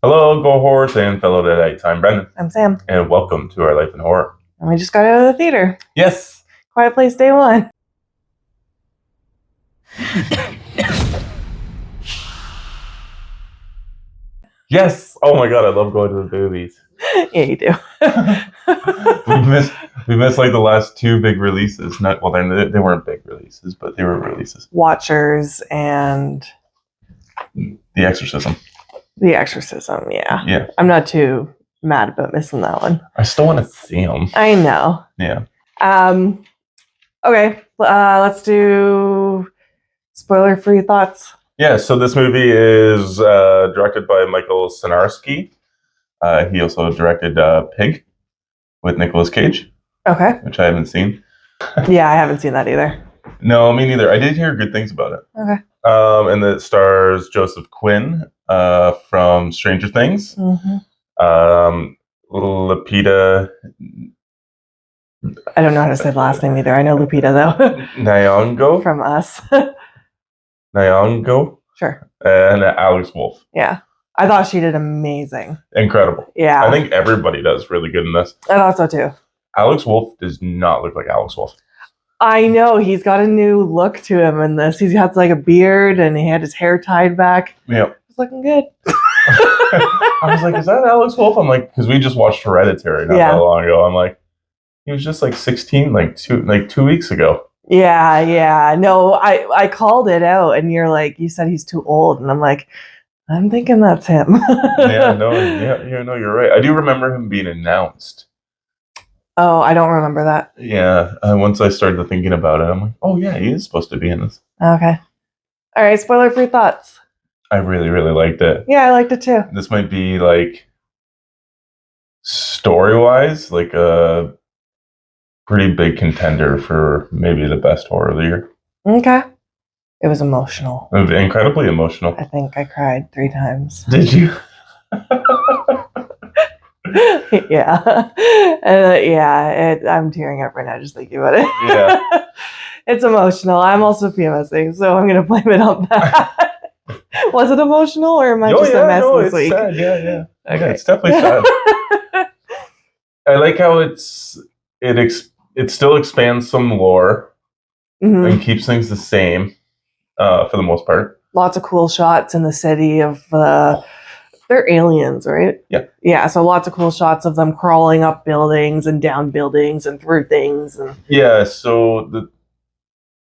Hello, cohorts and fellow Deadites. I'm Brendan, I'm Sam, and welcome to Our Life in Horror. and we just got out of the theater. Yes! Quiet Place Day 1. Yes! Oh my god, I love going to the movies. Yeah, you do. we missed like the last two big releases. They weren't big releases, but they were releases. Watchers and The Exorcism. The Exorcism, yeah. Yeah. I'm not too mad about missing that one. I still want to see them. I know. Yeah. Okay, let's do spoiler-free thoughts. Yeah, so this movie is directed by Michael Sarnowski. He also directed Pig with Nicolas Cage. Okay. Which I haven't seen. Yeah, I haven't seen that either. No, me neither. I did hear good things about it. Okay. And it stars Joseph Quinn from Stranger Things. Mm-hmm. Lupita. I don't know how to say the last name either. I know Lupita though. Nyong'o. From Us. Nyong'o. Sure. And Alex Wolff. Yeah. I thought she did amazing. Incredible. Yeah. I think everybody does really good in this. I thought so too. Alex Wolff does not look like Alex Wolff. I know, he's got a new look to him in this. He's got like a beard and he had his hair tied back. Yeah. He's looking good. I was like, is that Alex Wolff? I'm like, because we just watched Hereditary not that long ago. I'm like, he was just like 16 like 2 weeks ago. Yeah. No, I called it out and you're like, you said he's too old. And I'm like, I'm thinking that's him. You're right. I do remember him being announced. Oh, I don't remember that. Yeah, once I started thinking about it, I'm like, oh yeah, he is supposed to be in this. Okay. All right, spoiler-free thoughts. I really, really liked it. Yeah, I liked it too. This might be like, story-wise, like a pretty big contender for maybe the best horror of the year. Okay. It was emotional. It was incredibly emotional. I think I cried 3 times. Did you? Yeah. I'm tearing up right now just thinking about it. Yeah. It's emotional. I'm also PMSing, so I'm going to blame it on that. Was it emotional, or am I just a mess this week? Sad. Yeah. Okay. Yeah, it's definitely sad. I like how it still expands some lore and keeps things the same for the most part. Lots of cool shots in the city of they're aliens, right? Yeah. Yeah, so lots of cool shots of them crawling up buildings and down buildings and through things. And yeah, so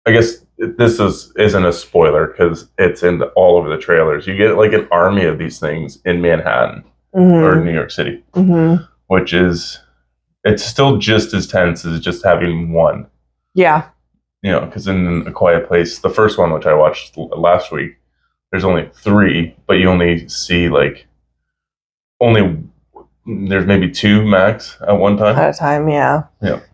I guess this isn't a spoiler because it's in all over the trailers. You get like an army of these things in Manhattan or New York City, which is, it's still just as tense as just having one. Yeah. You know, because in A Quiet Place, the first one, which I watched last week, there's only 3, but you only see there's maybe 2 max at one time. At a time, yeah.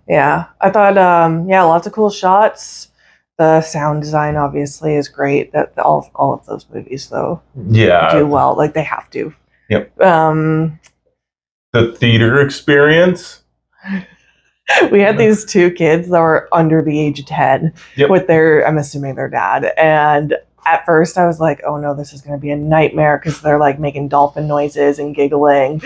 Yeah. I thought, lots of cool shots. The sound design obviously is great. That all of those movies though, do well. Like they have to. Yep. The theater experience. We had these 2 kids that were under the age of 10 with I'm assuming their dad, and at first I was like, oh no, this is going to be a nightmare because they're like making dolphin noises and giggling.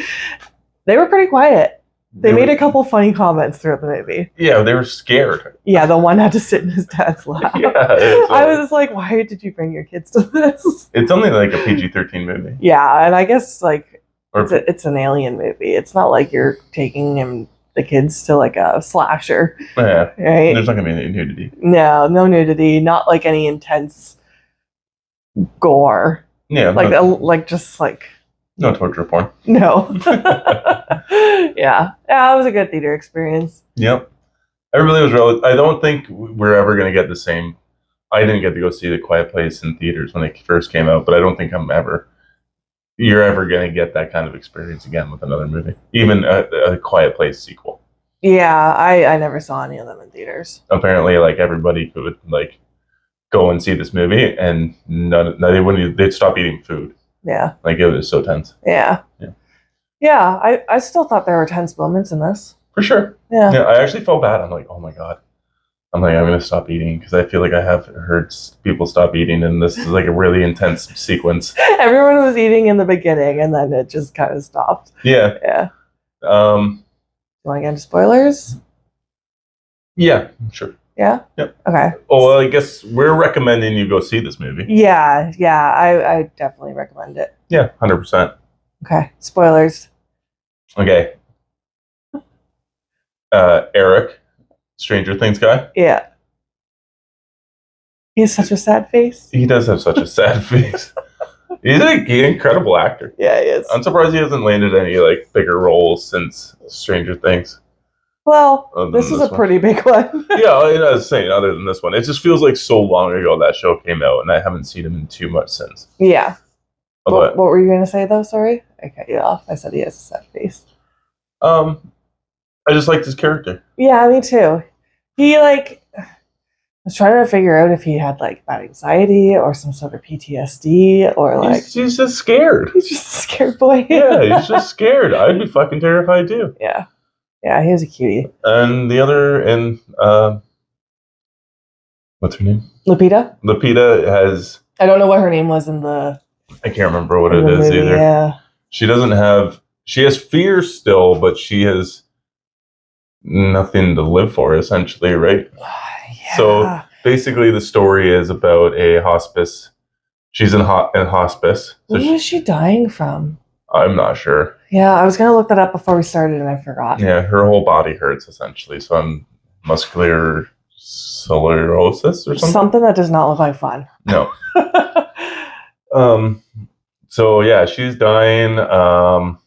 They were pretty quiet. They made a couple funny comments throughout the movie. Yeah, they were scared. Yeah, the one had to sit in his dad's lap. I was like, why did you bring your kids to this? It's only like a PG-13 movie. Yeah, and I guess like it's an alien movie. It's not like you're taking the kids to like a slasher. Yeah. Right? There's not going to be any nudity. No nudity. Not like any intense gore. Yeah. Just like no torture porn. No. Yeah, it was a good theater experience. Yep. Everybody was relative. I don't think we're ever going to get the same. I didn't get to go see The Quiet Place in theaters when they first came out, but I don't think you're ever going to get that kind of experience again with another movie, even a Quiet Place sequel. Yeah, I never saw any of them in theaters. Apparently, like everybody could like go and see this movie, and they'd stop eating food. Yeah. Like it was so tense. Yeah. I still thought there were tense moments in this. For sure. Yeah. I actually felt bad. I'm like, oh my God. I'm like, I'm gonna stop eating because I feel like I have heard people stop eating, and this is like a really intense sequence. Everyone was eating in the beginning, and then it just kind of stopped. Yeah. Yeah. You want to get into spoilers? Yeah, sure. Yeah? Yep. Okay. Oh, well, I guess we're recommending you go see this movie. Yeah, I definitely recommend it. Yeah, 100%. Okay, spoilers. Okay. Eric, Stranger Things guy. Yeah. He has such a sad face. He does have such a sad face. He's an incredible actor. Yeah, he is. I'm surprised he hasn't landed any like bigger roles since Stranger Things. Well, this is a pretty big one. Yeah, I was saying, other than this one, it just feels like so long ago that show came out, and I haven't seen him in too much since. Yeah. What were you going to say, though? Sorry? I cut you off. I said he has a sad face. I just liked his character. Yeah, me too. He, I was trying to figure out if he had, bad anxiety or some sort of PTSD or, He's just scared. He's just a scared boy. Yeah, he's just scared. I'd be fucking terrified, too. Yeah. Yeah, he was a cutie. And the other, what's her name? Lupita? Lupita has... I don't know what her name was in the... I can't remember what it is either. Yeah. She doesn't have... She has fear still, but she has nothing to live for, essentially, right? Yeah. So, basically, the story is about a hospice. She's in hospice. So what is she dying from? I'm not sure. Yeah, I was going to look that up before we started, and I forgot. Yeah, her whole body hurts, essentially. So I'm muscular sclerosis or something? Something that does not look like fun. No. So, yeah, she's dying. Got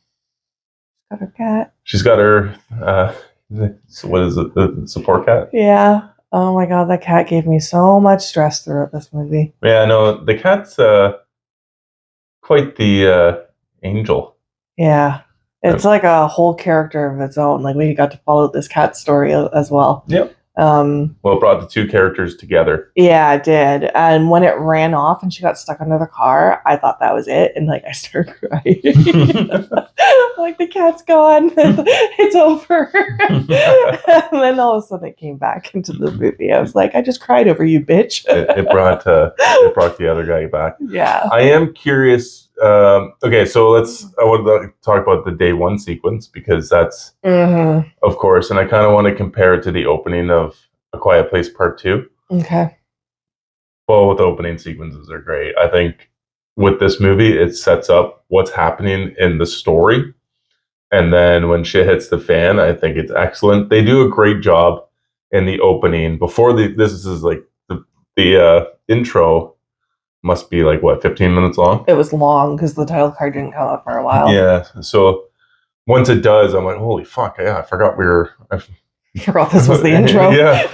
her cat. She's got her, what is it, the support cat? Yeah. Oh, my God, that cat gave me so much stress throughout this movie. Yeah, no, the cat's quite the angel. Yeah. It's like a whole character of its own. We got to follow this cat story as well. Yep. Well, it brought the two characters together. Yeah, it did. And when it ran off and she got stuck under the car, I thought that was it. And I started crying. The cat's gone. It's over. And then all of a sudden it came back into the movie. I was like, I just cried over you, bitch. it brought the other guy back. Yeah. I am curious. Okay, so I want to talk about the day one sequence because that's, of course, and I kind of want to compare it to the opening of A Quiet Place Part 2. Okay. Both opening sequences are great. I think with this movie, it sets up what's happening in the story. And then when shit hits the fan, I think it's excellent. They do a great job in the opening. Before this is the intro must be 15 minutes long? It was long because the title card didn't come up for a while. Yeah. So once it does, I'm like, holy fuck, yeah, I forgot I forgot this was the intro. Yeah.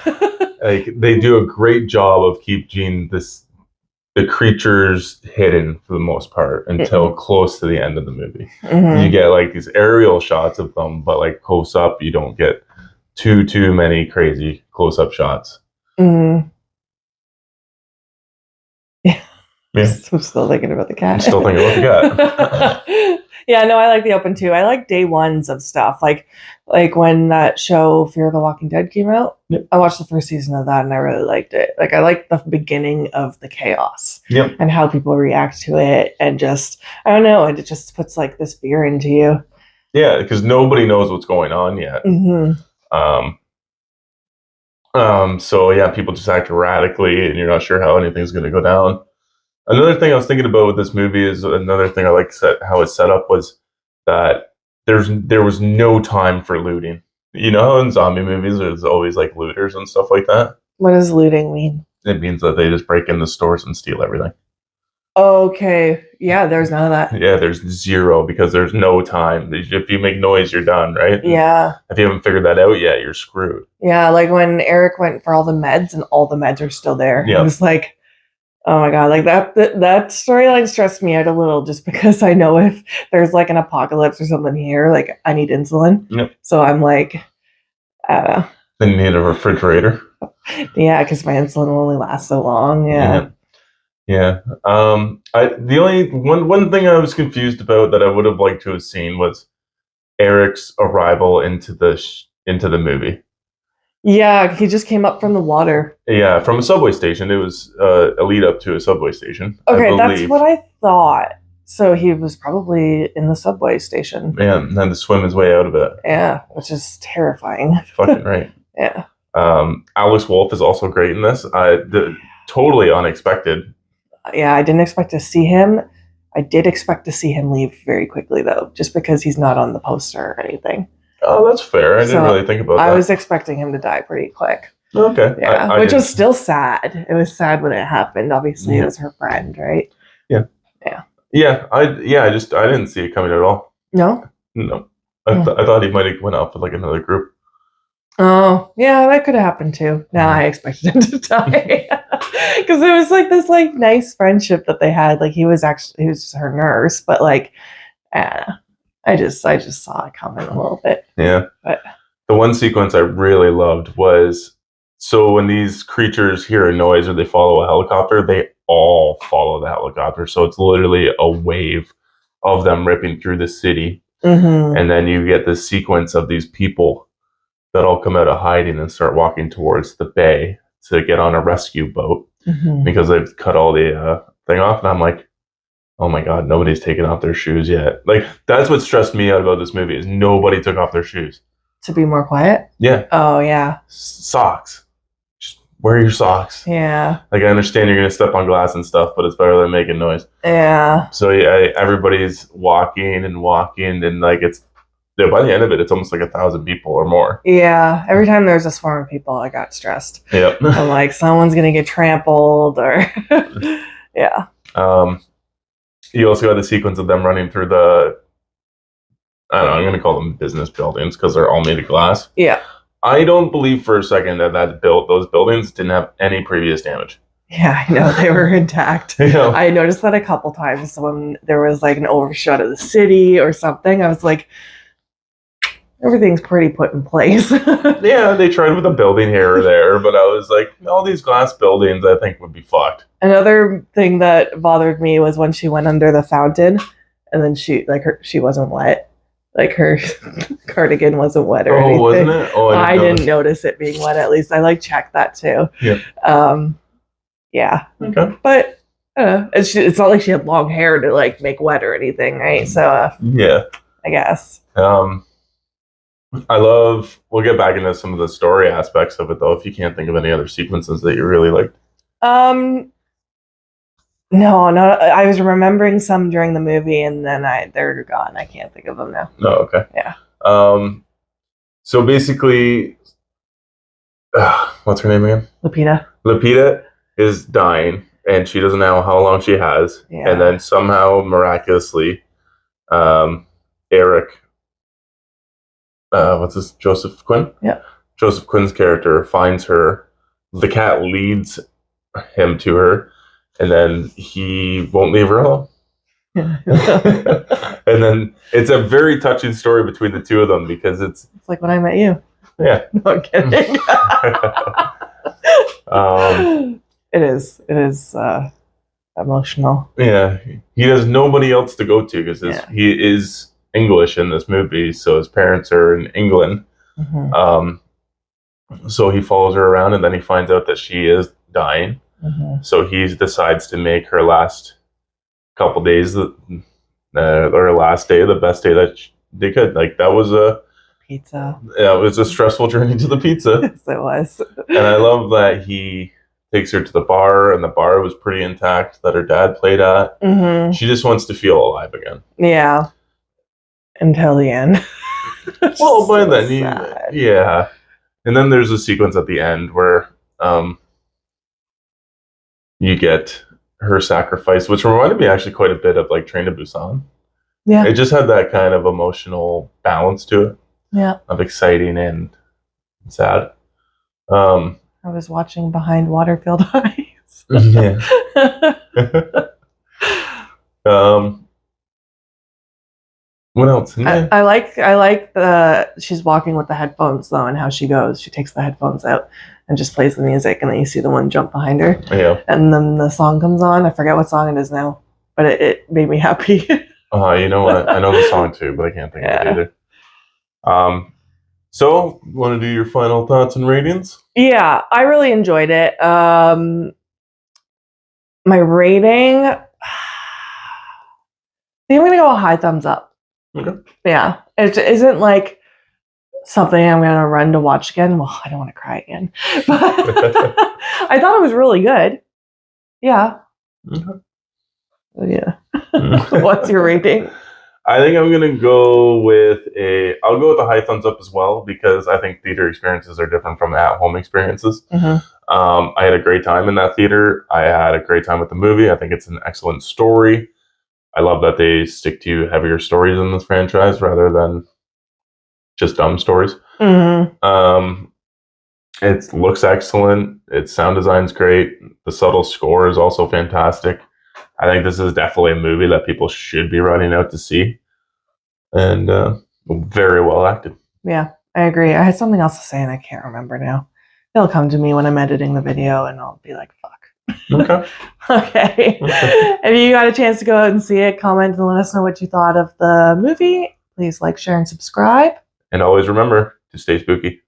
They do a great job of keeping the creatures hidden for the most part until close to the end of the movie. You get these aerial shots of them, but close up, you don't get too many crazy close up shots. Yeah. I'm still thinking about the cat. I'm still thinking about the cat. Yeah, no, I like the open too. I like day ones of stuff. Like when that show Fear of the Walking Dead came out. Yep. I watched the first season of that and I really liked it. I liked the beginning of the chaos. Yep. And how people react to it, and just I don't know, it just puts this fear into you. Yeah, because nobody knows what's going on yet. So yeah, people just act erratically, and you're not sure how anything's going to go down. Another thing I was thinking about with this movie is another thing I like how it's set up was that there was no time for looting. You know how in zombie movies there's always looters and stuff like that? What does looting mean? It means that they just break into stores and steal everything. Okay. Yeah, there's none of that. Yeah, there's zero because there's no time. If you make noise, you're done, right? Yeah. If you haven't figured that out yet, you're screwed. Yeah, when Eric went for all the meds and all the meds are still there. Yeah. It was oh my God, that storyline stressed me out a little just because I know if there's an apocalypse or something here, I need insulin. Yep. So I'm I don't know. Then you need a refrigerator. Yeah, because my insulin will only last so long. Yeah. Yeah. The only one thing I was confused about that I would have liked to have seen was Eric's arrival into the movie. Yeah, he just came up from the water. Yeah, from a subway station. It was a lead up to a subway station. Okay, that's what I thought. So he was probably in the subway station. Yeah, and had to swim his way out of it. Yeah, which is terrifying. Fucking right. Yeah. Alex Wolff is also great in this. Totally unexpected. Yeah, I didn't expect to see him. I did expect to see him leave very quickly, though, just because he's not on the poster or anything. Oh, that's fair. I didn't really think about that. I was expecting him to die pretty quick. Okay. Yeah, which was still sad. It was sad when it happened. Obviously, it was her friend, right? Yeah. Yeah. Yeah. I didn't see it coming at all. No. No. I thought he might have went off with like another group. Oh, yeah, that could have happened too. No, I expected him to die because it was like this like nice friendship that they had. Like he was her nurse, but like, I just saw it coming a little bit. Yeah. But the one sequence I really loved was, so when these creatures hear a noise or they follow a helicopter, they all follow the helicopter. So it's literally a wave of them ripping through the city. Mm-hmm. And then you get this sequence of these people that all come out of hiding and start walking towards the bay to get on a rescue boat because they've cut all the thing off. And I'm like, oh my God, nobody's taken off their shoes yet. Like, that's what stressed me out about this movie is nobody took off their shoes. To be more quiet? Yeah. Oh, yeah. Socks. Just wear your socks. Yeah. Like, I understand you're going to step on glass and stuff, but it's better than making noise. Yeah. So, yeah, everybody's walking, and like, by the end of it, it's almost like 1,000 people or more. Yeah. Every time there's a swarm of people, I got stressed. Yep. I'm like, someone's going to get trampled or... yeah. You also got the sequence of them running through the... I don't know, I'm going to call them business buildings because they're all made of glass. Yeah. I don't believe for a second that those buildings didn't have any previous damage. Yeah, I know. They were intact. Yeah. I noticed that a couple times when there was like an overshot of the city or something. I was like, everything's pretty put in place. Yeah, they tried with a building here or there, but I was like, all these glass buildings I think would be fucked. Another thing that bothered me was when she went under the fountain and then she wasn't wet. Like her cardigan wasn't wet or anything. Wasn't it? Oh, I didn't notice it being wet. At least I like checked that too. Yeah. Yeah. Okay. But it's not like she had long hair to like make wet or anything, right? So yeah, I guess. We'll get back into some of the story aspects of it though. If you can't think of any other sequences that you really liked. No, I was remembering some during the movie and then they're gone. I can't think of them now. No, okay. Yeah. So basically, what's her name again? Lupita. Lupita is dying and she doesn't know how long she has. Yeah. And then somehow, miraculously, Eric, what's this? Joseph Quinn? Yeah. Joseph Quinn's character finds her. The cat leads him to her. And then he won't leave her alone. Yeah. And then it's a very touching story between the two of them because it's like when I met you. Yeah. No, I'm kidding. It is emotional. Yeah. He has nobody else to go to because he is English in this movie, so his parents are in England. Mm-hmm. So he follows her around and then he finds out that she is dying. Mm-hmm. So he decides to make her last couple days, or last day, the best day that they could. Like that was a pizza. Yeah, it was a stressful journey to the pizza. Yes, it was. And I love that he takes her to the bar, and the bar was pretty intact that her dad played at. Mm-hmm. She just wants to feel alive again. Yeah. Until the end. Well, by then, yeah. And then there's a sequence at the end where you get her sacrifice, which reminded me actually quite a bit of like Train to Busan. Yeah. It just had that kind of emotional balance to it. Yeah. Of exciting and sad. I was watching Behind Waterfield Eyes. Yeah. What else? Yeah. I like the she's walking with the headphones though, and how she goes. She takes the headphones out and just plays the music, and then you see the one jump behind her. Yeah. And then the song comes on. I forget what song it is now, but it made me happy. You know what? I know the song too, but I can't think of it either. So, want to do your final thoughts and ratings? Yeah, I really enjoyed it. My rating, I think I'm gonna go a high thumbs up. Okay. Yeah, it isn't like something I'm gonna run to watch again. Well, I don't want to cry again, but I thought it was really good. Yeah. Okay. Yeah. What's your rating? I think I'm gonna go with I'll go with a high thumbs up as well, because I think theater experiences are different from at-home experiences. Mm-hmm. I had a great time in that theater. I had a great time with the movie. I think it's an excellent story. I love that they stick to heavier stories in this franchise rather than just dumb stories. Mm-hmm. It looks excellent. Its sound design's great. The subtle score is also fantastic. I think this is definitely a movie that people should be running out to see. And very well acted. Yeah, I agree. I had something else to say and I can't remember now. It'll come to me when I'm editing the video and I'll be like, fuck. Okay. Okay. If you got a chance to go out and see it, comment and let us know what you thought of the movie. Please like, share, and subscribe. And always remember to stay spooky.